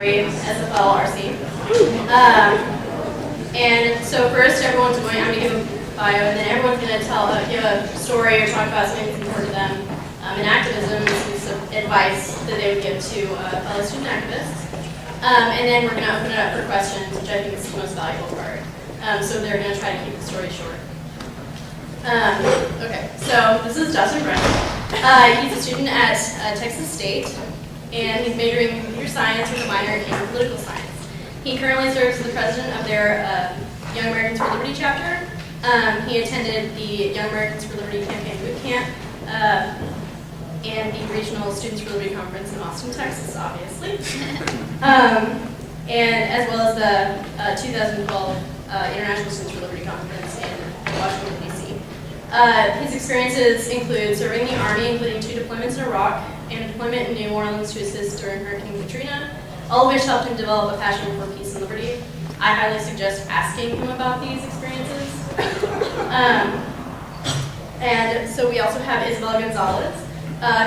SFL RC. And so first, I'm going to give a bio, and then everyone's going to give a story or talk about something that's important to them in activism, and some advice that they would give to fellow student activists. And then we're going to open it up for questions, which I think is the most valuable part. So they're going to try to keep the story short. Okay, so this is Dustin Brown. He's a student at Texas State, and he's majoring in computer science with a minor in political science. He currently serves as the president of their Young Americans for Liberty chapter. He attended the Young Americans for Liberty campaign boot camp and the Regional Students for Liberty Conference in Austin, Texas, obviously. And as well as the 2012 International Students for Liberty Conference in Washington, D.C. His experiences include serving the Army, including 2 deployments in Iraq, and a deployment in New Orleans to assist during Hurricane Katrina, all of which helped him develop a passion for peace and liberty. I highly suggest asking him about these experiences. And so we also have Isabel Gonzalez,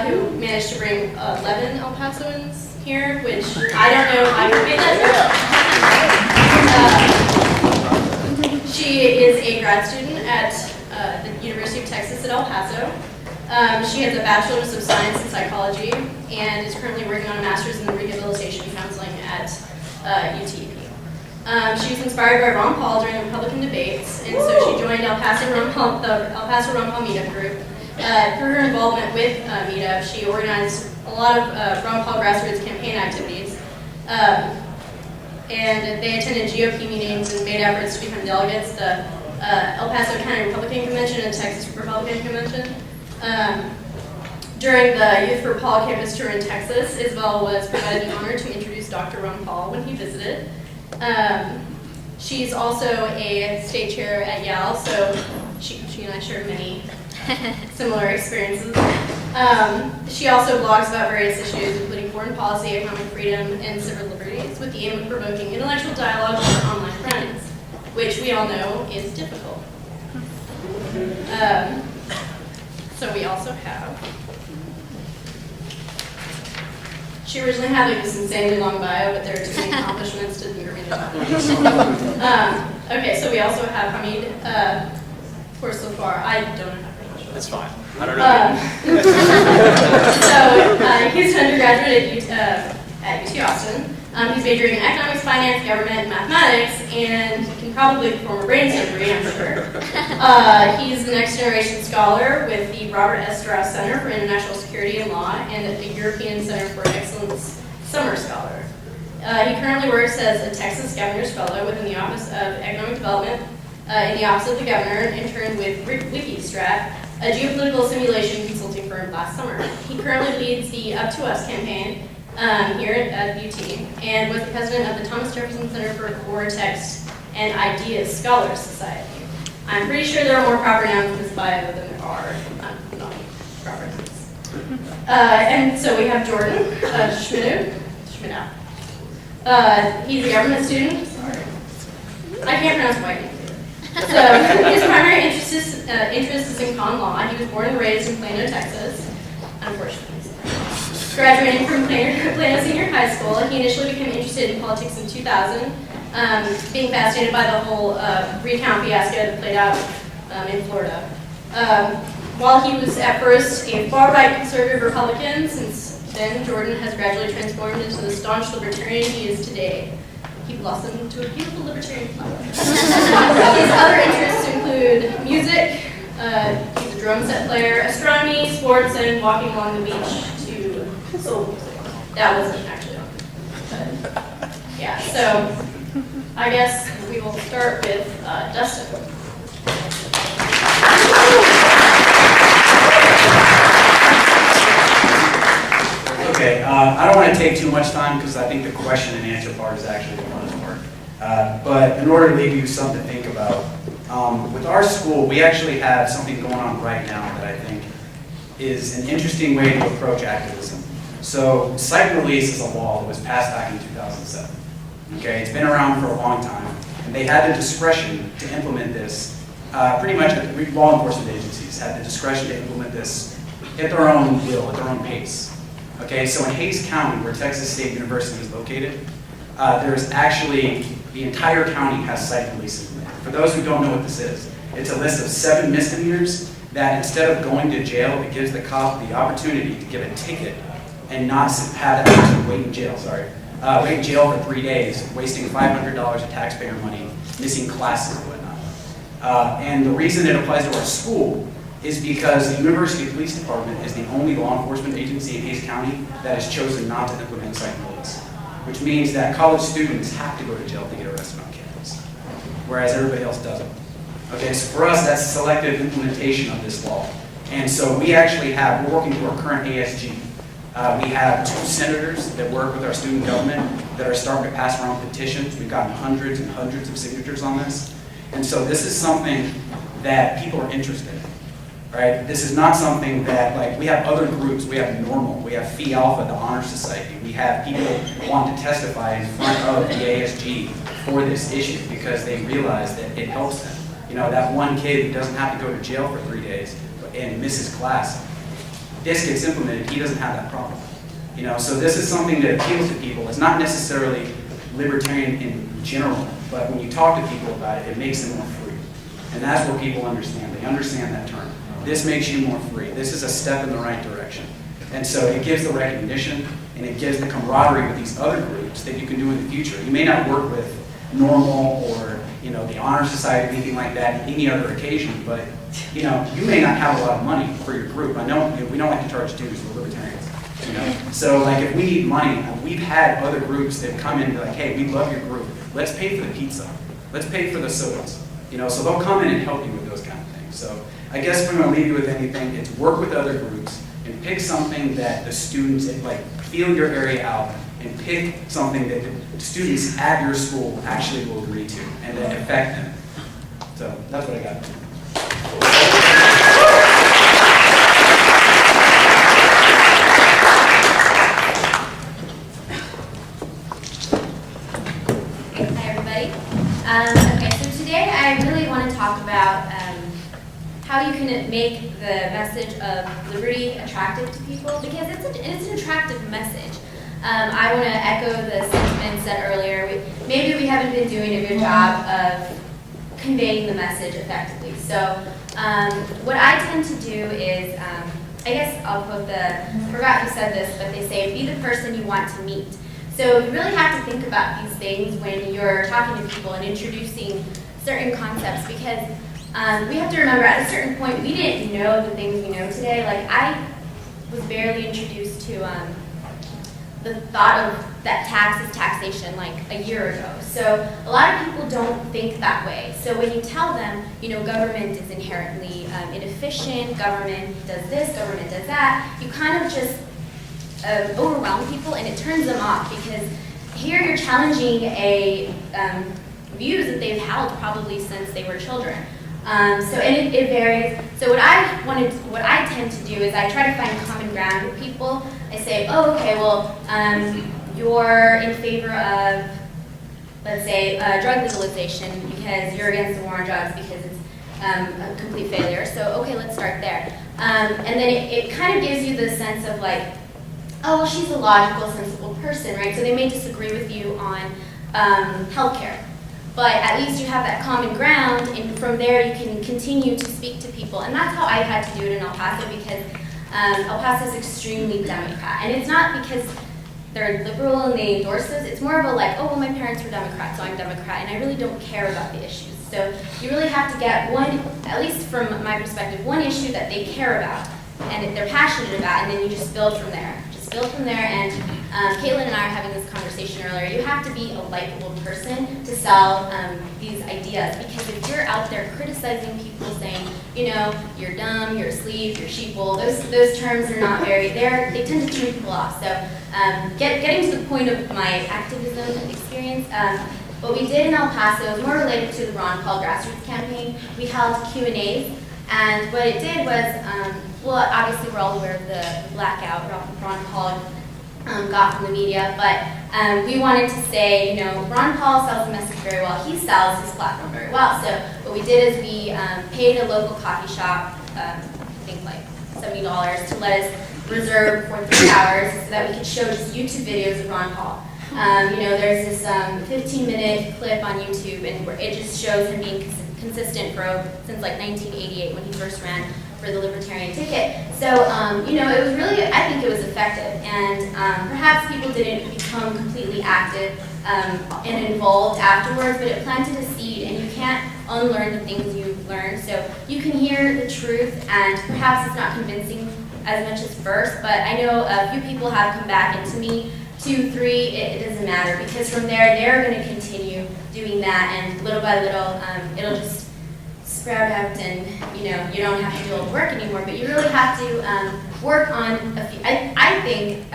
who managed to bring 11 El Pasoans here, which I don't know if I can make that. She is a grad student at the University of Texas at El Paso. She has a Bachelor's of Science in Psychology and is currently working on a Master's in Rehabilitation Counseling at UTEP. She was inspired by Ron Paul during the Republican debates, and so she joined the El Paso Ron Paul Meetup group. Through her involvement with Meetup, she organized a lot of Ron Paul grassroots campaign activities, and they attended GOP meetings and made efforts to become delegates to the El Paso County Republican Convention and Texas Republican Convention. During the Youth for Paul campus tour in Texas, Isabel was provided the honor to introduce Dr. Ron Paul when he visited. She's also a state chair at Yale, so she and I share many similar experiences. She also blogs about various issues, including foreign policy, economic freedom, and civil liberties, with the aim of provoking intellectual dialogue with her online friends, which we all know is difficult. So we also have, she originally had this insanely long bio, but there are too many accomplishments to read about. Okay, so we also have Hamid. Of course, so far, I don't know how to. That's fine. I don't know. So he's an undergraduate at UT Austin. He's majoring in economics, finance, government, and mathematics, and can probably perform a brain surgery, I'm sure. He's the next generation scholar with the Robert S. Strauss Center for International Security and Law and the European Center for Excellence Summer Scholar. He currently works as a Texas Governor's Fellow within the Office of Economic Development in the Office of the Governor, and interned with Wikistrat, a geopolitical simulation consulting firm last summer. He currently leads the Up to Us campaign here at UT, and was the president of the Thomas Jefferson Center for Core Text and Ideas Scholars Society. I'm pretty sure there are more proper nouns in this bio than there are non-proper nouns. And so we have Jordan Schmidt. He's a government student. Sorry. I can't pronounce white names. So his primary interest is in con law. He was born and raised in Plano, Texas, unfortunately. Graduating from Plano Senior High School, he initially became interested in politics in 2000, being fascinated by the whole recount fiasco that played out in Florida. While he was at first a far-right conservative Republican, since then Jordan has gradually transformed into the staunch libertarian he is today. He blossomed into a beautiful libertarian flower. His other interests include music, he's a drum set player, astronomy, sports, and walking along the beach to soul music. That wasn't actually on, but yeah. So I guess we will start with Dustin. Okay, I don't want to take too much time because I think the question and answer part is actually the funnest part. But in order to leave you something to think about, with our school, we actually have something going on right now that I think is an interesting way to approach activism. So site release is a law that was passed back in 2007. Okay, it's been around for a long time, and they had the discretion to implement this. Pretty much law enforcement agencies had the discretion to implement this at their own will, at their own pace. Okay, so in Hays County, where Texas State University is located, there's actually, the entire county has site police implemented. For those who don't know what this is, it's a list of 7 misdemeanors that instead of going to jail, it gives the cop the opportunity to give a ticket and not have that person wait in jail, wait in jail for 3 days, wasting $500 of taxpayer money, missing classes and whatnot. And the reason it applies to our school is because the University Police Department is the only law enforcement agency in Hays County that has chosen not to implement site police, which means that college students have to go to jail to get arrested on campus, whereas everybody else doesn't. Okay, so for us, that's selective implementation of this law. And so we actually have, we're working through our current ASG. We have 2 senators that work with our student government that are starting to pass around petitions. We've gotten hundreds and hundreds of signatures on this. And so this is something that people are interested in, right? This is not something that, like, we have other groups. We have Normal, we have Phi Alpha, the Honor Society. We have people who want to testify in front of the ASG for this issue because they realize that it helps them. You know, that one kid who doesn't have to go to jail for 3 days and misses class, this gets implemented, he doesn't have that problem. You know, so this is something that appeals to people. It's not necessarily libertarian in general, but when you talk to people about it, it makes them more free. And that's what people understand. They understand that term. This makes you more free. This is a step in the right direction. And so it gives the recognition and it gives the camaraderie with these other groups that you can do in the future. You may not work with Normal or, you know, the Honor Society, anything like that, any other occasion, but, you know, you may not have a lot of money for your group. I know, we don't like to charge dues, we're libertarians, you know. So, like, if we need money, we've had other groups that come in and be like, hey, we love your group. Let's pay for the pizza. Let's pay for the sodas. You know, so they'll come in and help you with those kind of things. So I guess if I'm going to leave you with anything, it's work with other groups and pick something that the students, like, feel your area out and pick something that the students at your school actually will agree to and that affect them. So that's what I got. Hi, everybody. Okay, so today I really want to talk about how you can make the message of liberty attractive to people, because it's an attractive message. I want to echo the sentiments said earlier. Maybe we haven't been doing a good job of conveying the message effectively. So what I tend to do is, I guess I'll quote I forgot who said this, but they say, be the person you want to meet. So you really have to think about these things when you're talking to people and introducing certain concepts, because we have to remember at a certain point we didn't know the things we know today. Like, I was barely introduced to the thought of that tax is taxation like a year ago. So a lot of people don't think that way. So when you tell them, you know, government is inherently inefficient, government does this, government does that, you kind of just overwhelm people and it turns them off, because here you're challenging views that they've held probably since they were children. And it varies. So what I tend to do is I try to find common ground with people. I say, oh, okay, well, you're in favor of, let's say, drug legalization because you're against the war on drugs because it's a complete failure. So, okay, let's start there. And then it kind of gives you the sense of like, oh, well, she's a logical, sensible person, right? So they may disagree with you on healthcare. But at least you have that common ground, and from there you can continue to speak to people. And that's how I've had to do it in El Paso, because El Paso is extremely Democrat. And it's not because they're liberal and they endorse this. It's more of a like, oh, well, my parents were Democrats, so I'm Democrat, and I really don't care about the issues. So you really have to get one, at least from my perspective, one issue that they care about and they're passionate about, and then you just build from there. Build from there, and Caitlin and I are having this conversation earlier. You have to be a likable person to sell these ideas, because if you're out there criticizing people, saying, you know, you're dumb, you're asleep, you're sheeple, those terms are not very, they tend to turn people off. So getting to the point of my activism experience, what we did in El Paso is more related to the Ron Paul grassroots campaign. We held Q&As, and what it did was, well, obviously we're all aware of the blackout Ron Paul got from the media, but we wanted to say, you know, Ron Paul sells the message very well. He sells his platform very well. So what we did is we paid a local coffee shop, I think like $70 to let us reserve for 3 hours so that we could show just YouTube videos of Ron Paul. There's this 15-minute clip on YouTube, and it just shows him being consistent since like 1988 when he first ran for the Libertarian ticket. So, it was really, I think it was effective, and perhaps people didn't become completely active and involved afterwards, but it planted a seed, and you can't unlearn the things you've learned. So you can hear the truth, and perhaps it's not convincing as much as first, but I know a few people have come back, and to me, 2, 3, it doesn't matter, because from there, they're going to continue doing that, and little by little, it'll just sprout out, and you don't have to do all the work anymore, but you really have to work on a few. I think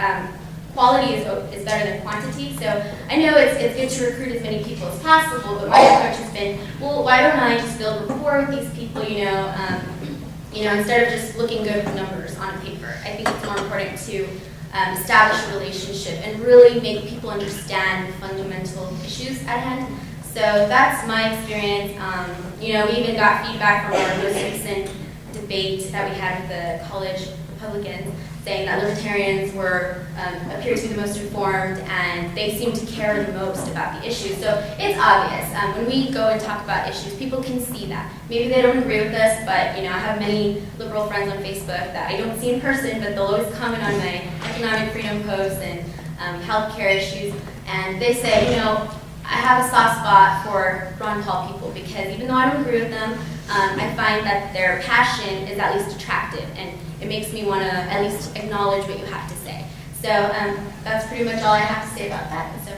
quality is better than quantity, so I know it's good to recruit as many people as possible, but my approach has been, well, why don't I just build rapport with these people, instead of just looking good with numbers on a paper. I think it's more important to establish a relationship and really make people understand the fundamental issues at hand. So that's my experience. We even got feedback from our most recent debate that we had with the college Republicans, saying that Libertarians appear to be the most informed, and they seem to care the most about the issues. So it's obvious. When we go and talk about issues, people can see that. Maybe they don't agree with us, but I have many liberal friends on Facebook that I don't see in person, but they'll always comment on my economic freedom posts and healthcare issues, and they say, I have a soft spot for Ron Paul people, because even though I don't agree with them, I find that their passion is at least attractive, and it makes me want to at least acknowledge what you have to say. So that's pretty much all I have to say about that. So.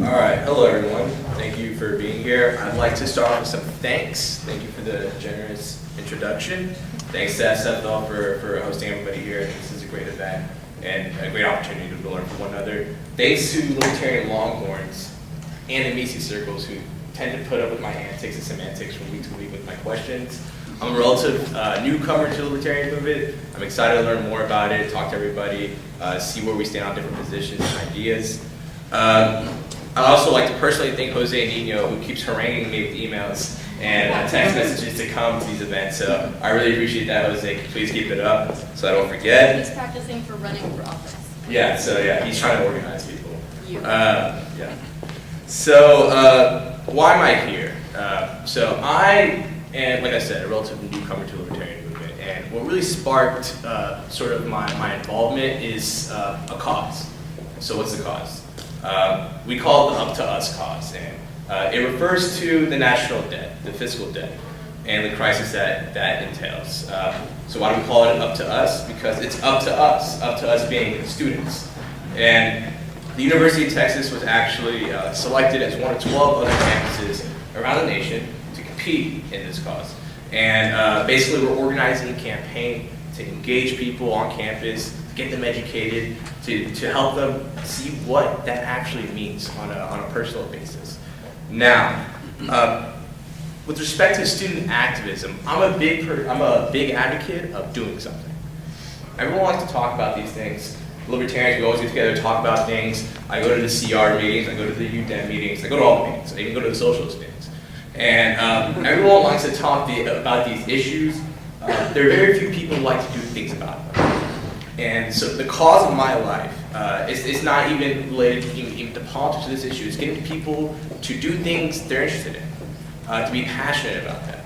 All right, hello everyone. Thank you for being here. I'd like to start off with some thanks. Thank you for the generous introduction. Thanks to SFL for hosting everybody here. I think this is a great event and a great opportunity to learn from one another. Thanks to Libertarian Longhorns and the Mises circles who tend to put up with my antics and semantics from week to week with my questions. I'm a relative newcomer to the Libertarian movement. I'm excited to learn more about it, talk to everybody, see where we stand on different positions and ideas. I'd also like to personally thank Jose Nino, who keeps haranguing me with emails and text messages to come to these events. So I really appreciate that, Jose. Please keep it up so I don't forget. He's practicing for running for office. Yeah, he's trying to organize people. So why am I here? So I am, like I said, a relative newcomer to the Libertarian movement. And what really sparked sort of my involvement is a cause. So what's the cause? We call it the Up to Us cause, and it refers to the national debt, the fiscal debt, and the crisis that entails. So why do we call it Up to Us? Because it's up to us being students. And the University of Texas was actually selected as one of 12 other campuses around the nation to compete in this cause. And basically we're organizing a campaign to engage people on campus, to get them educated, to help them see what that actually means on a personal basis. Now, with respect to student activism, I'm a big advocate of doing something. Everyone likes to talk about these things. Libertarians, we always get together to talk about things. I go to the CR meetings, I go to the UDEM meetings, I go to all the meetings, I even go to the socialist meetings. And everyone likes to talk about these issues. There are very few people who like to do things about them. And so the cause of my life, it's not even related even to politics or this issue. It's getting people to do things they're interested in, to be passionate about that.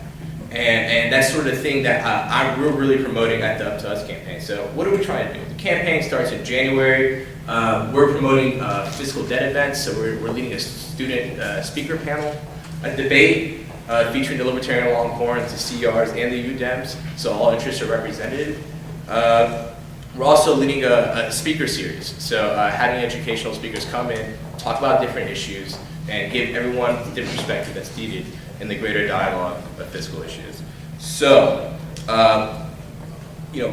And that's sort of the thing that we're really promoting at the Up to Us campaign. So what are we trying to do? The campaign starts in January. We're promoting fiscal debt events. So we're leading a student speaker panel, a debate featuring the Libertarian Longhorns, the CRs, and the UDEMs. So all interests are represented. We're also leading a speaker series, so having educational speakers come in, talk about different issues, and give everyone the different perspective that's needed in the greater dialogue of fiscal issues. So,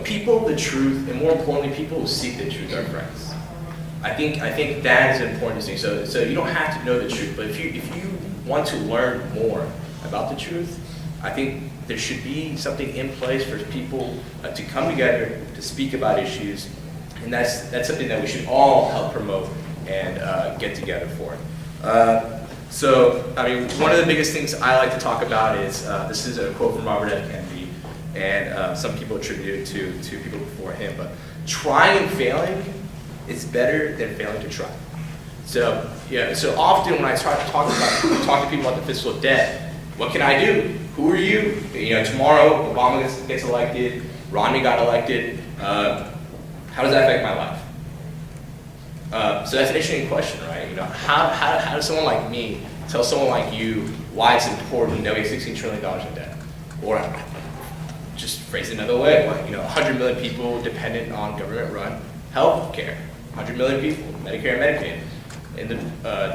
people, the truth, and more importantly, people who seek the truth are friends. I think that is an important thing. So you don't have to know the truth, but if you want to learn more about the truth, I think there should be something in place for people to come together to speak about issues, and that's something that we should all help promote and get together for. So, I mean, one of the biggest things I like to talk about is, this is a quote from Robert F. Kennedy, and some people attribute it to people before him, but trying and failing is better than failing to try. So, yeah, so often when I talk to people about the fiscal debt, what can I do? Who are you? You know, tomorrow Obama gets elected, Romney got elected. How does that affect my life? So that's an interesting question, right? You know, how does someone like me tell someone like you why it's important that we have $16 trillion in debt? Or just phrase it another way, you know, 100 million people dependent on government-run health care, 100 million people, Medicare and Medicaid, in the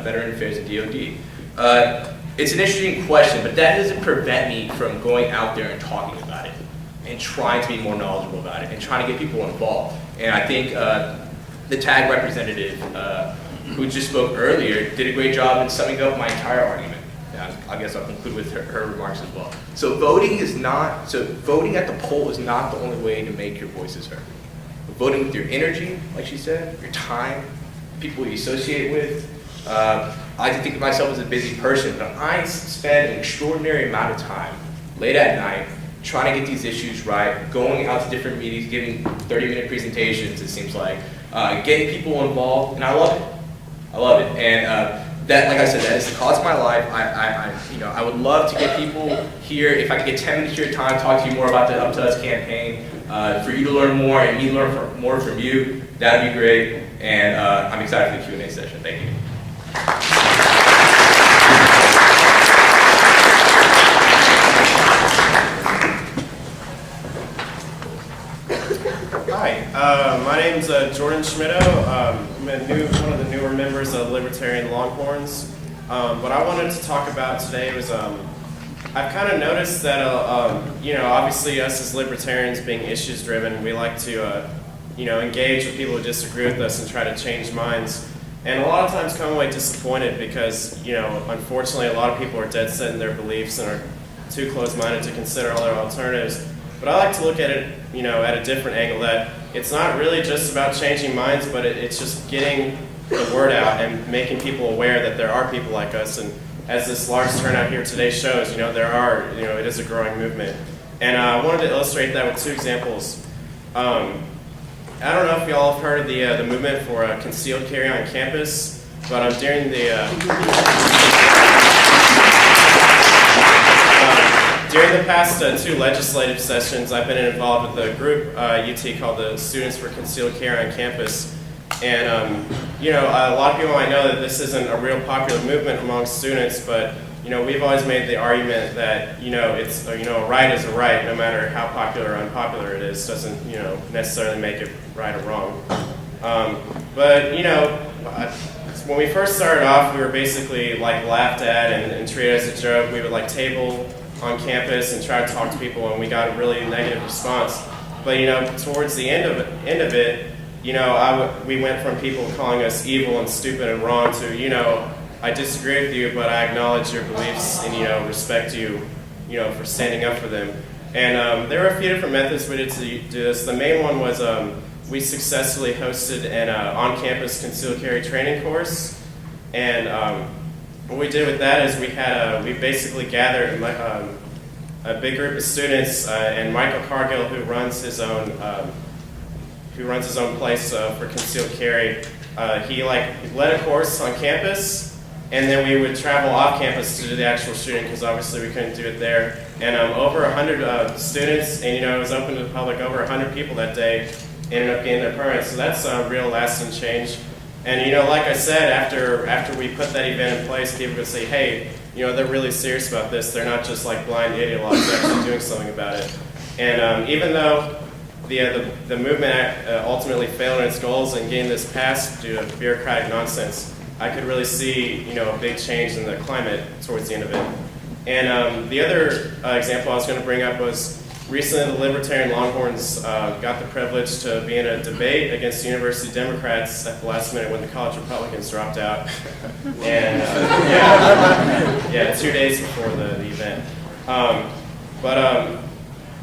Veteran Affairs and DOD. It's an interesting question, but that doesn't prevent me from going out there and talking about it, and trying to be more knowledgeable about it, and trying to get people involved. And I think the TAG representative who just spoke earlier did a great job in summing up my entire argument. I guess I'll conclude with her remarks as well. So voting at the poll is not the only way to make your voices heard. Voting with your energy, like she said, your time, people you associate with. I like to think of myself as a busy person, but I spend an extraordinary amount of time late at night trying to get these issues right, going out to different meetings, giving 30-minute presentations, it seems like, getting people involved, and I love it. I love it. And that, like I said, that is the cause of my life. I would love to get people here. If I could get 10 minutes of your time, talk to you more about the Up to Us campaign, for you to learn more and me to learn more from you, that would be great. And I'm excited for the Q&A session. Thank you. Hi, my name's Jordan Schmitto. I'm one of the newer members of Libertarian Longhorns. What I wanted to talk about today was I've kind of noticed that, obviously us as libertarians being issues driven, we like to, engage with people who disagree with us and try to change minds. And a lot of times come away disappointed because, unfortunately a lot of people are dead set in their beliefs and are too closed-minded to consider other alternatives. But I like to look at it, at a different angle, that it's not really just about changing minds, but it's just getting the word out and making people aware that there are people like us. And as this large turnout here today shows, it is a growing movement. And I wanted to illustrate that with two examples. I don't know if y'all have heard of the movement for concealed carry on campus, but during the past two legislative sessions, I've been involved with a group UT called the Students for Concealed Carry on Campus. And, a lot of people might know that this isn't a real popular movement among students, but, we've always made the argument that, it's, a right is a right, no matter how popular or unpopular it is, doesn't, necessarily make it right or wrong. But, when we first started off, we were basically, laughed at and treated as a joke. We would, table on campus and try to talk to people, and we got a really negative response. But towards the end of it, we went from people calling us evil and stupid and wrong to, I disagree with you, but I acknowledge your beliefs and respect you, for standing up for them. And there were a few different methods we did to do this. The main one was we successfully hosted an on-campus concealed carry training course, and what we did with that is we basically gathered a big group of students, and Michael Cargill, who runs his own place for concealed carry, he led a course on campus, and then we would travel off campus to do the actual shooting because obviously we couldn't do it there. And over 100 students, and it was open to the public. Over 100 people that day ended up getting their permits, so that's a real lasting change. And like I said, after we put that event in place, people could say, hey, they're really serious about this. They're not just blind ideologues, they're actually doing something about it. And even though the movement ultimately failed in its goals and getting this passed due to bureaucratic nonsense, I could really see a big change in the climate towards the end of it. And the other example I was going to bring up was recently the Libertarian Longhorns got the privilege to be in a debate against the University Democrats at the last minute when the college Republicans dropped out. And 2 days before the event. But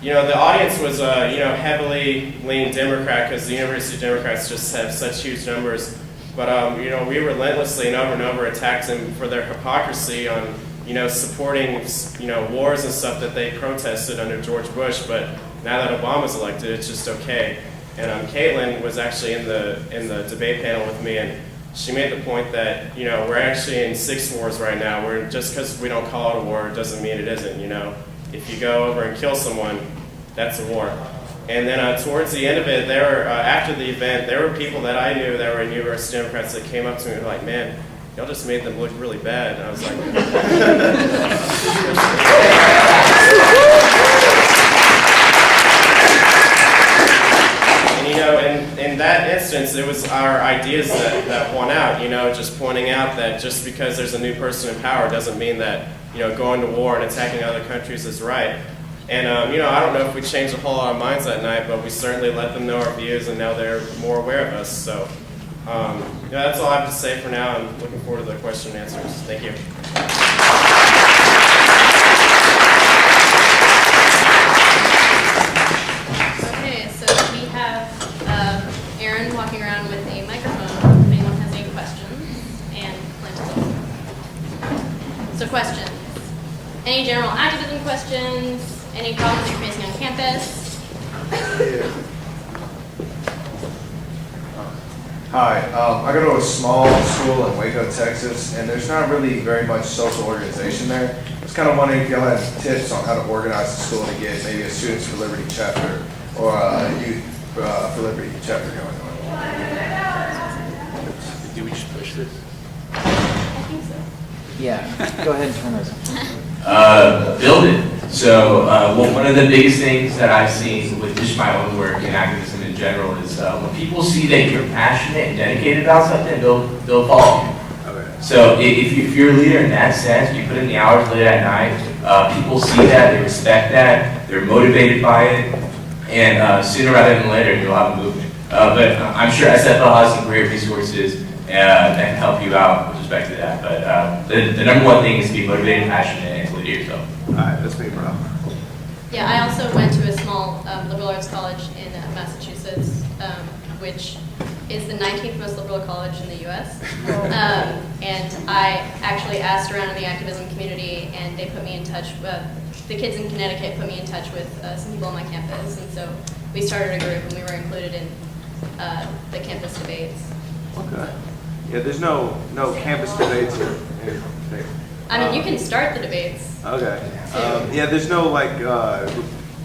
you know, the audience was you know, heavily leaned Democrat because the University Democrats just have such huge numbers. But you know, we relentlessly and over attacked them for their hypocrisy on, you know, supporting, you know, wars and stuff that they protested under George Bush. But now that Obama's elected, it's just okay. And Caitlin was actually in the debate panel with me, and she made the point that, you know, we're actually in 6 wars right now. We're just because we don't call it a war doesn't mean it isn't. You know, if you go over and kill someone, that's a war. And then towards the end of it, after the event, there were people that I knew that were University Democrats that came up to me and were like, "Man, y'all just made them look really bad." And I was like, and you know, in that instance, it was our ideas that won out. You know, just pointing out that just because there's a new person in power doesn't mean that, you know, going to war and attacking other countries is right. And, you know, I don't know if we changed a whole lot of minds that night, but we certainly let them know our views, and now they're more aware of us. So, yeah, that's all I have to say for now. I'm looking forward to the question and answers. Thank you. Okay, so we have Aaron walking around with a microphone. If anyone has any questions, and Clint. So questions. Any general activism questions? Any problems you're facing on campus? Hi, I go to a small school in Waco, Texas, and there's not really very much social organization there. I was kind of wondering if y'all had tips on how to organize the school to get maybe a Students for Liberty chapter or a Youth for Liberty chapter going on. Do we just push this? I think so. Yeah, go ahead and turn those on. Build it. So one of the biggest things that I've seen with just my own work and activism in general is when people see that you're passionate and dedicated about something, they'll follow you. Okay. So if you're a leader in that sense, you put in the hours late at night, people see that, they respect that, they're motivated by it, and sooner rather than later, you'll have a movement. But I'm sure SFL has some great resources that can help you out with respect to that. But the number one thing is to be motivated, passionate, and to lead yourself. All right, that's me, bro. Yeah, I also went to a small liberal arts college in Massachusetts, which is the 19th most liberal college in the U.S. And I actually asked around in the activism community, and they put me in touch with, the kids in Connecticut put me in touch with some people on my campus, and so we started a group, and we were included in the campus debates. Okay. Yeah, there's no campus debates or anything. I mean, you can start the debates. Okay. Yeah, there's no like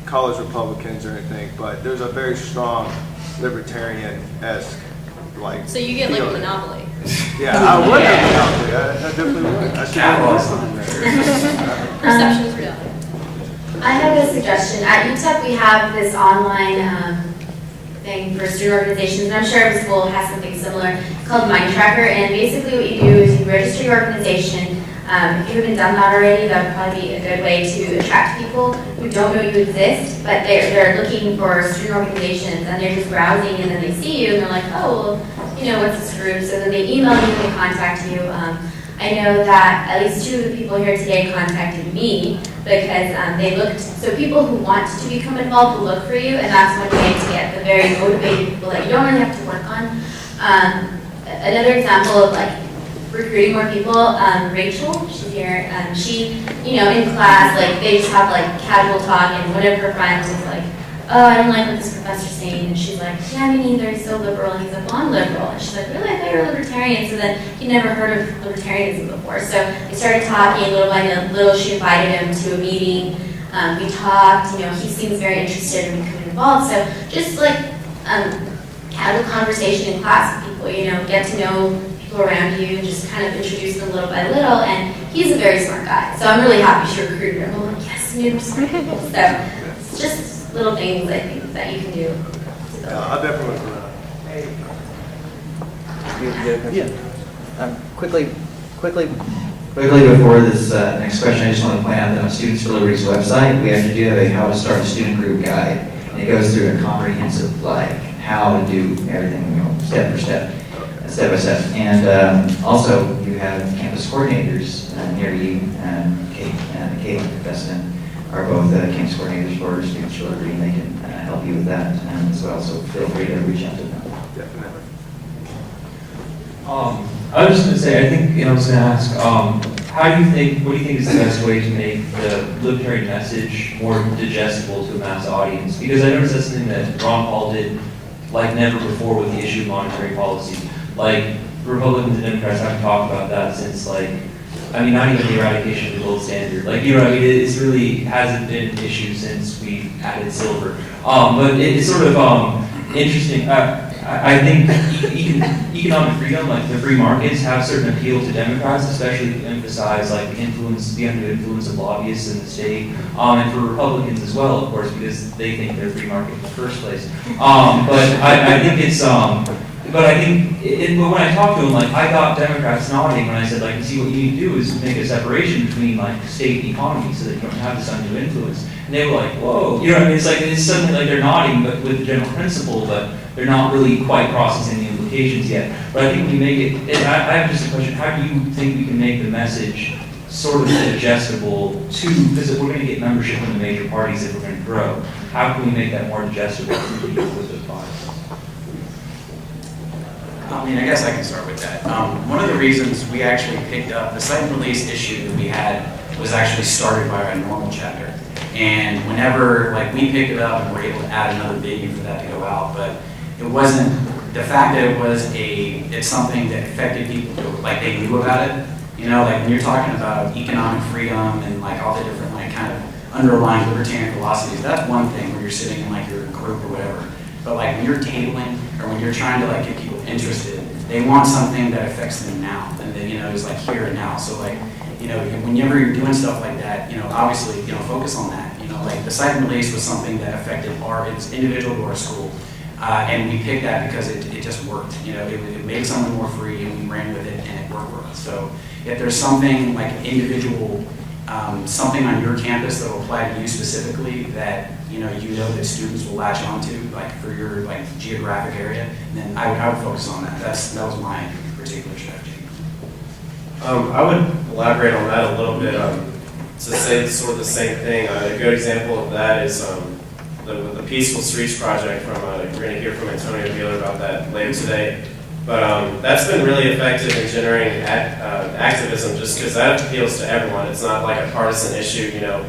college Republicans or anything, but there's a very strong libertarian-esque like. So you get like a feeling. monopoly. Yeah, I would have monopoly. I definitely would. I should have something there. Perception is reality. I have a suggestion. At UTEP, we have this online thing for student organizations, and I'm sure every school has something similar called Mind Tracker. And basically, what you do is you register your organization. If you haven't done that already, that would probably be a good way to attract people who don't know you exist, but they're looking for student organizations, and they're just browsing, and then they see you, and they're like, oh, well, you know, what's this group? So then they email you, they contact you. I know that at least 2 of the people here today contacted me because they looked, so people who want to become involved will look for you, and that's one way to get the very motivated people that you don't really have to work on. Another example of like recruiting more people, Rachel, she's here, she, you know, in class, like they just have like casual talk, and one of her friends is like, oh, I don't like what this professor's saying, and she's like, yeah, me neither, he's so liberal, and he's like, well, I'm liberal, and she's like, really, I thought you were a libertarian, so then he never heard of libertarianism before, so they started talking, little by little, she invited him to a meeting, we talked, you know, he seems very interested in becoming involved, so just like casual conversation in class with people, you know, get to know people around you, just kind of introduce them little by little, and he's a very smart guy, so I'm really happy she recruited him. I'm like, yes, you need smart people. So it's just little things I think that you can do. I definitely would. Quickly before this next question, I just want to point out that on Students for Liberty's website, we actually do have a how to start a student group guide, and it goes through a comprehensive like how to do everything, you know, step by step. And also, you have campus coordinators near you, Kate Preston, are both campus coordinators for Students for Liberty, and they can help you with that as well. So feel free to reach out to them. Definitely. I was just going to say, I think, I was going to ask, what do you think is the best way to make the libertarian message more digestible to a mass audience? Because I noticed that's something that Ron Paul did like never before with the issue of monetary policy. Like, Republicans and Democrats haven't talked about that since, like, I mean, not even the eradication of the gold standard. Like, you know, I mean, it's really hasn't been an issue since we added silver. But it's sort of interesting. I think economic freedom, like the free markets, have certain appeal to Democrats, especially to emphasize like the undue influence of lobbyists in the state, and for Republicans as well, of course, because they think they're free market in the first place. But I think it's but I think but when I talked to them, like I got Democrats nodding when I said like, see, what you need to do is make a separation between like state and economy so that you don't have this undue influence. And they were like, whoa, you know what I mean? It's like it's suddenly like they're nodding, but with the general principle, but they're not really quite processing the implications yet. But I think we make it, and I have just a question, how do you think we can make the message sort of digestible to, because we're going to get membership from the major parties if we're going to grow, how can we make that more digestible to people with those bodies? I mean, I guess I can start with that. One of the reasons we actually picked up the site and release issue that we had was actually started by our normal chapter. And whenever like we picked it up and were able to add another venue for that to go out, but it wasn't the fact that it's something that affected people, like they knew about it. You know, like when you're talking about economic freedom and like all the different like kind of underlying libertarian philosophies, that's one thing where you're sitting in like your group or whatever. But like when you're tabling or when you're trying to like get people interested, they want something that affects them now and then, you know, is like here and now. So like, you know, whenever you're doing stuff like that, you know, obviously, you know, focus on that. You know, like the site and release was something that affected it's individual to our school. And we picked that because it just worked. You know, it made something more free and we ran with it and it worked for us. So if there's something like individual, something on your campus that will apply to you specifically that, you know that students will latch onto, like for your like geographic area, then I would focus on that. That was my particular strategy. I would elaborate on that a little bit to say sort of the same thing. A good example of that is the Peaceful Streets Project from, we're going to hear from Antonio Wheeler about that later today. But that's been really effective in generating activism just because that appeals to everyone. It's not like a partisan issue, you know,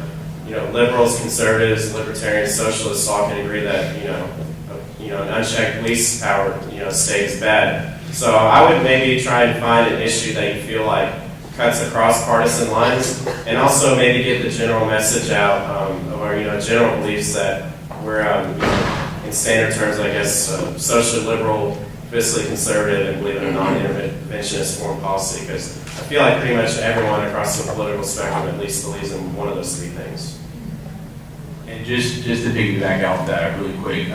liberals, conservatives, libertarians, socialists all can agree that, an unchecked police power, state is bad. So I would maybe try and find an issue that you feel like cuts across partisan lines, and also maybe get the general message out of our, general beliefs that we're, in standard terms, I guess, socially liberal, fiscally conservative, and believe in a non-interventionist foreign policy. Because I feel like pretty much everyone across the political spectrum at least believes in one of those three things. And just to piggyback off that really quick,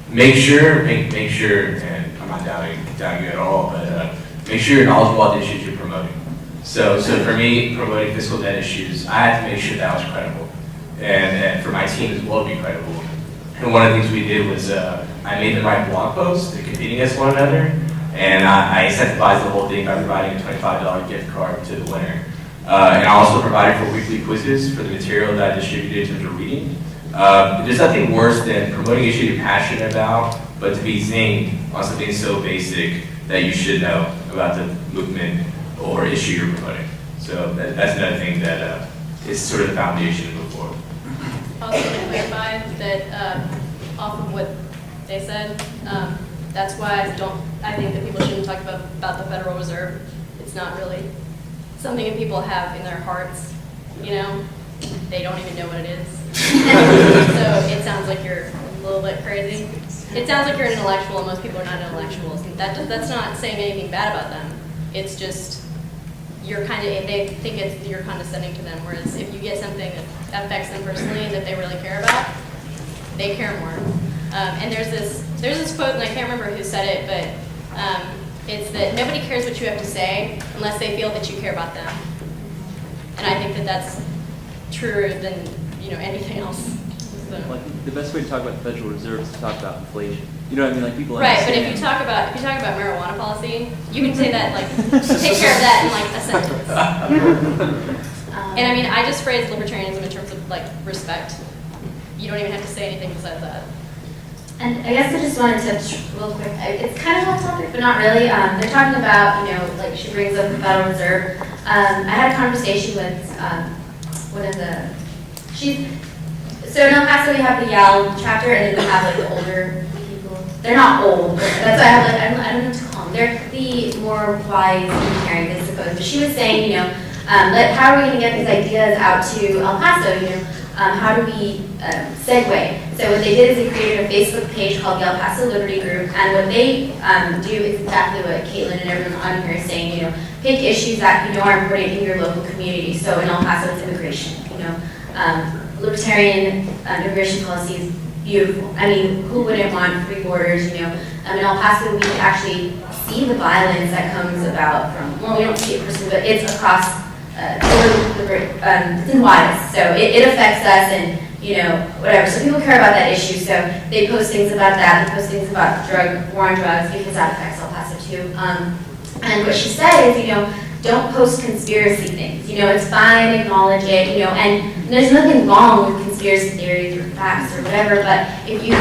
make sure, and I'm not doubting you at all, but make sure you're knowledgeable about the issues you're promoting. So for me, promoting fiscal debt issues, I had to make sure that was credible, and for my team as well to be credible. And one of the things we did was I made them write blog posts to compete against one another, and I incentivized the whole thing by providing a $25 gift card to the winner. And I also provided for weekly quizzes for the material that I distributed in terms of reading. There's nothing worse than promoting an issue you're passionate about, but to be zinged on something so basic that you should know about the movement or issue you're promoting. So that's another thing that is sort of the foundation to move forward. Also to clarify that off of what they said, that's why I think that people shouldn't talk about the Federal Reserve. It's not really something that people have in their hearts, they don't even know what it is. So it sounds like you're a little bit crazy. It sounds like you're an intellectual, and most people are not intellectuals. And that's not saying anything bad about them. It's just they think you're condescending to them. Whereas if you get something that affects them personally and that they really care about, they care more. And there's this quote, and I can't remember who said it, but it's that nobody cares what you have to say unless they feel that you care about them. And I think that that's truer than anything else. So. Like the best way to talk about the Federal Reserve is to talk about inflation. You know what I mean? Like people right, but understand. if you talk about marijuana policy, you can say that take care of that in like a sentence. And I mean, I just phrase libertarianism in terms of like respect. You don't even have to say anything besides that. And I guess I just wanted to touch real quick. It's kind of off topic, but not really. They're talking about, like she brings up the Federal Reserve. I had a conversation with one of the, so in El Paso we have the Yale chapter, and then we have like the older people. They're not old, but that's why I have like, I don't know what to call them. They're the more wise libertarians, I suppose. But she was saying, how are we going to get these ideas out to El Paso, how do we segue? So what they did is they created a Facebook page called the El Paso Liberty Group, and what they do is exactly what Caitlin and everyone on here is saying, pick issues that are important in your local community. So in El Paso it's immigration, libertarian immigration policy is beautiful. I mean, who wouldn't want free borders, in El Paso we can actually see the violence that comes about from, well, we don't see it personally, but it's across it's in Juarez, so it affects us, and whatever. So people care about that issue, so they post things about that. They post things about war on drugs, because that affects El Paso too. And what she said is, don't post conspiracy things. It's fine, acknowledge it. And there's nothing wrong with conspiracy theories or facts or whatever. But if you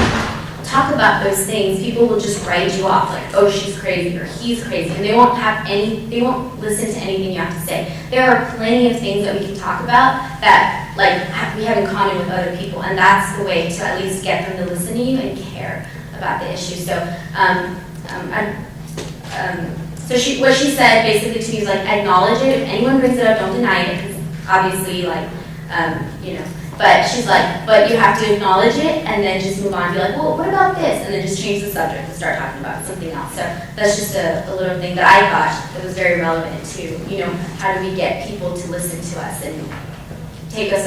talk about those things, people will just write you off, like, oh, she's crazy or he's crazy, and they won't listen to anything you have to say. There are plenty of things that we can talk about that we have in common with other people, and that's the way to at least get them to listen to you and care about the issue. So, what she said basically to me was like, acknowledge it. If anyone brings it up, don't deny it, because obviously, But she's like, but you have to acknowledge it and then just move on and be like, well, what about this? And then just change the subject and start talking about something else. So that's just a little thing that I thought that was very relevant to, how do we get people to listen to us and take us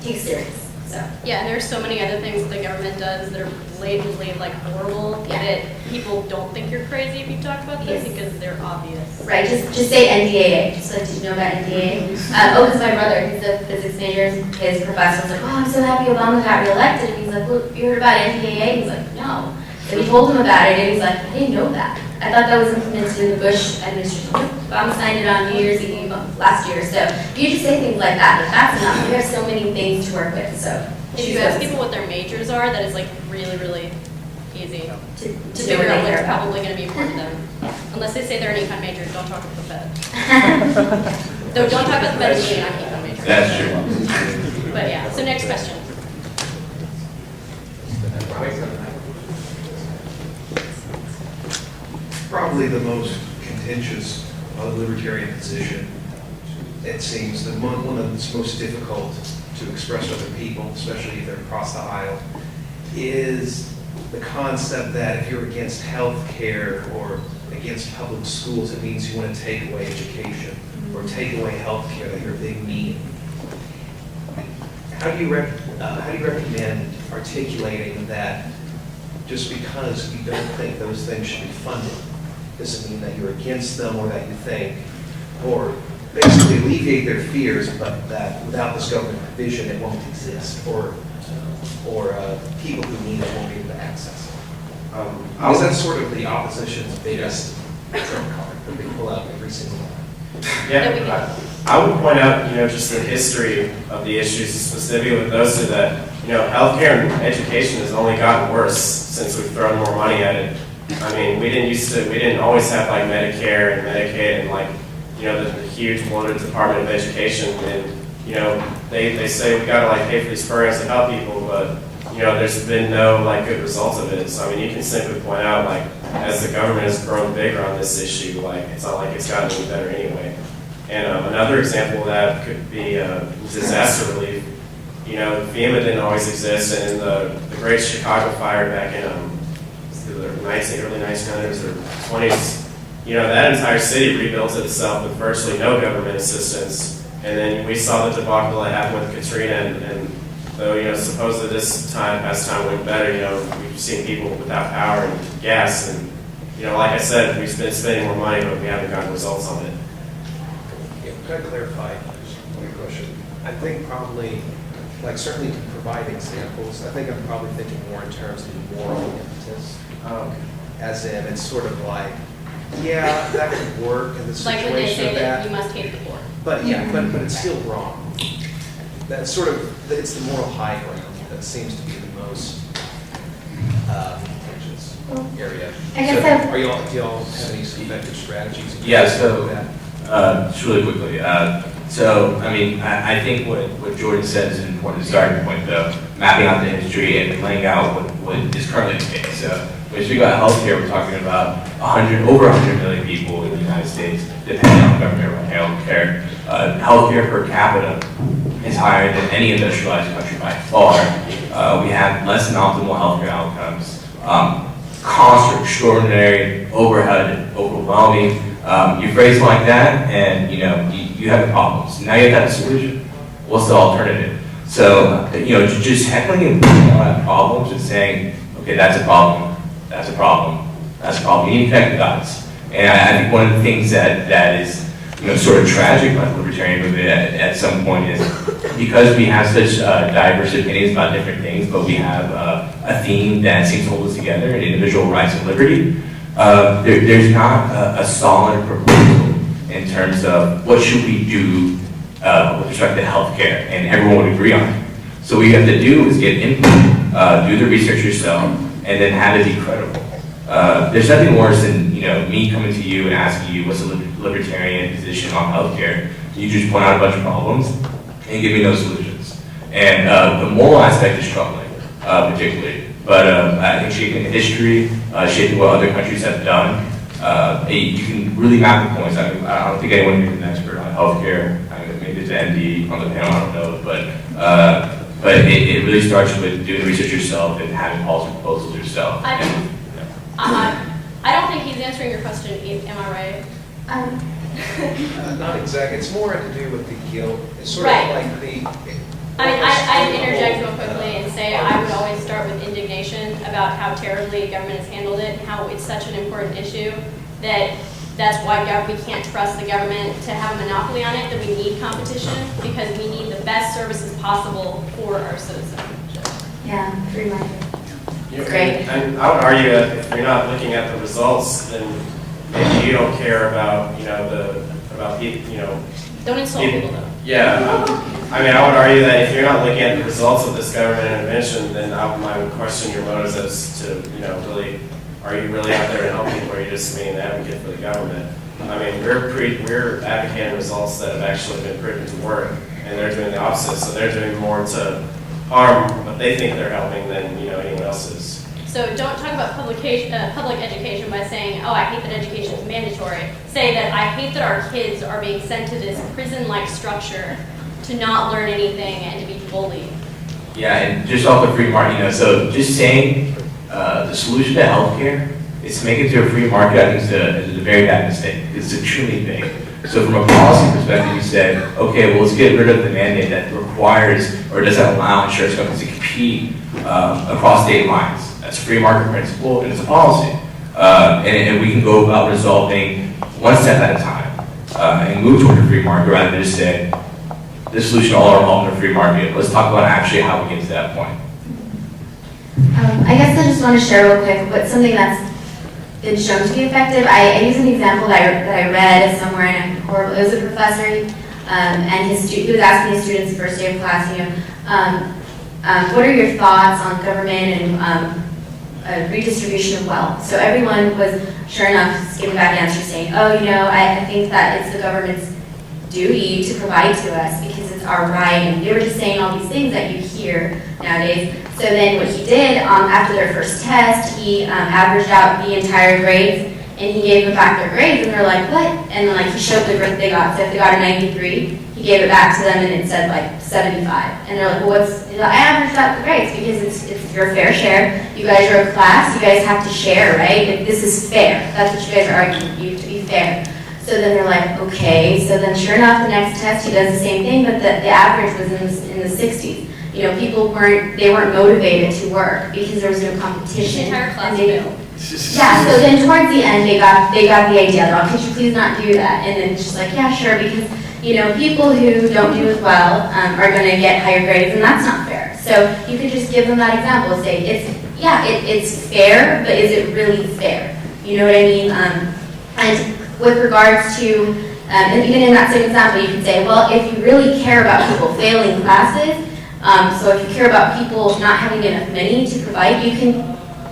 serious. So Yeah, and there's so many other things that the government does that are blatantly like horrible that people don't think you're crazy if you talk about this because they're obvious. Right, just say NDAA. Just like, did you know about NDAA? Because my brother, he's a physics major, his professor was like, oh, I'm so happy Obama got reelected. And he's like, well, you heard about NDAA? He's like, no. And we told him about it, and he's like, I didn't know that. I thought that was implemented in the Bush administration. Obama signed it on New Year's Eve last year. So you just say things like that, that's enough. We have so many things to work with. So if you ask people what their majors are, that is like really, really easy to do figure what out they what's care about. probably going to be important to them. Unless they say they're an econ major, don't talk about the Fed. Though don't talk about the Fed if you're not an econ major. That's true. But yeah, so next question. Probably the most contentious libertarian position, it seems, one of the most difficult to express to other people, especially if they're across the aisle, is the concept that if you're against health care or against public schools, it means you want to take away education or take away health care, that you're a big mean. How do you recommend articulating that just because you don't think those things should be funded doesn't mean that you're against them or that you think, or basically alleviate their fears, but that without this government provision it won't exist, or people who need it won't be able to access it. Because that's sort of the opposition's biggest trump card that they pull out every single time. Yeah, I would point out, just the history of the issues, specifically with those two, that, healthcare and education has only gotten worse since we've thrown more money at it. I mean, we didn't always have like Medicare and Medicaid and like, the huge bloated Department of Education, and, they say we gotta like pay for these programs to help people, but, there's been no like good results of it. So I mean, you can simply point out, like, as the government has grown bigger on this issue, like, it's not like it's gotten any better anyway. And another example of that could be disaster relief. FEMA didn't always exist, and in the Great Chicago Fire back in the early 1900s or 20s, that entire city rebuilt itself with virtually no government assistance. And then we saw the debacle that happened with Katrina, and though, supposedly this time, as time went better, we've seen people without power and gas, and, like I said, we've been spending more money, but we haven't gotten results on it. Yeah, can I clarify one question? I think probably, like, certainly to provide examples, I think I'm probably thinking more in terms of moral impetus. As in, it's sort of like, yeah, that could work in the Like when they situation say of that that. you must hate the poor. But yeah, but it's still wrong. That's sort of, it's the moral high ground that seems to be the most contentious area. I guess So I've- do y'all have any effective strategies? in Yeah, place to so- do that? Just really quickly. So, I mean, I think what Jordan said is an important starting point, though. Mapping out the industry and laying out what is currently the case. So, when we speak about healthcare, we're talking about over 100 million people in the United States depending on government-run healthcare. Healthcare per capita is higher than any industrialized country by far. We have less than optimal healthcare outcomes. Costs are extraordinary, overhead, overwhelming. You phrase it like that, and you have problems. Now you have to have a solution. What's the alternative? So just heckling and pointing out problems and saying, okay, that's a problem, that's a problem, that's a problem. You need to connect the dots. And I think one of the things that is sort of tragic about the libertarian movement at some point is because we have such diverse opinions about different things, but we have a theme that seems to hold us together in individual rights and liberty. There's not a solid proposal in terms of what should we do with respect to healthcare, and everyone would agree on it. So what you have to do is get input, do the research yourself, and then have it be credible. There's nothing worse than me coming to you and asking you what's a libertarian position on healthcare. You just point out a bunch of problems and give me no solutions. And the moral aspect is troubling, particularly. But I think shaping history, shaping what other countries have done, you can really map the points. I don't think anyone here is an expert on healthcare. Maybe it's an MD on the panel, I don't know. But it really starts with doing the research yourself and having policy proposals yourself. I don't think he's answering your question, am I right? Not exactly. It's more to do with the guilt. It's sort Right. of like the. I'd interject real quickly and say I would always start with indignation about how terribly government has handled it and how it's such an important issue that's why we can't trust the government to have a monopoly on it, that we need competition because we need the best services possible for our citizens. Yeah, free market. Great. And I would argue that if you're not looking at the results, then maybe you don't care about, Don't insult people though. Yeah. I mean, I would argue that if you're not looking at the results of this government intervention, then I would question your motives as to, really, are you really out there to help people, or are you just being an advocate for the government? I mean, we're advocating results that have actually been proven to work, and they're doing the opposite. So they're doing more to harm what they think they're helping than anyone else is. So don't talk about public education by saying, oh, I hate that education is mandatory. Say that I hate that our kids are being sent to this prison-like structure to not learn anything and to be bullied. Yeah, and just off the free market, so just saying the solution to healthcare is to make it to a free market, I think is a very bad mistake. It's extremely big. So from a policy perspective, you said, okay, well, let's get rid of the mandate that requires or doesn't allow insurance companies to compete across state lines. That's a free market principle, and it's a policy. And we can go about resolving one step at a time and move toward a free market rather than just say, the solution to all our problems in a free market. Let's talk about actually how we get to that point. I guess I just want to share real quick, but something that's been shown to be effective. I use an example that I read somewhere in a horrible, it was a professor, and he was asking his students the first day of class, what are your thoughts on government and redistribution of wealth? So everyone was, sure enough, giving back answers saying, oh, I think that it's the government's duty to provide to us because it's our right, and they were just saying all these things that you hear nowadays. So then what he did, after their first test, he averaged out the entire grades, and he gave them back their grades, and they're like, what? And then he showed the grade they got. So if they got a 93, he gave it back to them, and it said 75. And they're like, well, I averaged out the grades because it's your fair share. You guys are a class. You guys have to share, right? This is fair. That's what you guys are arguing. You have to be fair. So then they're like, okay. So then sure enough, the next test, he does the same thing, but the average was in the 60s. People weren't motivated to work because there was no competition. The entire class failed. Yeah, so then towards the end, they got the idea, they're like, could you please not do that? And then it's just like, yeah, sure, because, people who don't do as well are going to get higher grades, and that's not fair. So you could just give them that example, say, it's fair, but is it really fair? You know what I mean? And with regards to And even in that same example, you could say, well, if you really care about people failing classes, so if you care about people not having enough money to provide, you can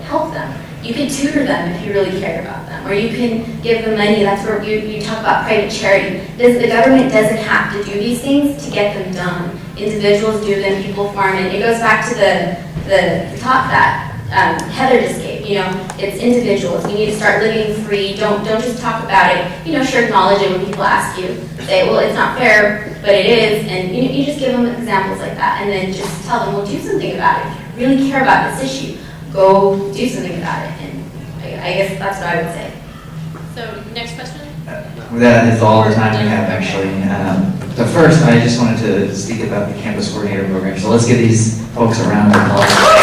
help them. You can tutor them if you really care about them, or you can give them money. That's where you talk about private charity. The government doesn't have to do these things to get them done. Individuals do them, people farm it. It goes back to the talk that Heather just gave. It's individuals. You need to start living free. Don't just talk about it. Sure, acknowledge it when people ask you. Say, well, it's not fair, but it is. And you just give them examples like that, and then just tell them, well, do something about it. If you really care about this issue, go do something about it. And I guess that's what I would say. So, next question? That is all the time we have, actually. But first, I just wanted to speak about the campus coordinator program. So let's give these folks a round of applause.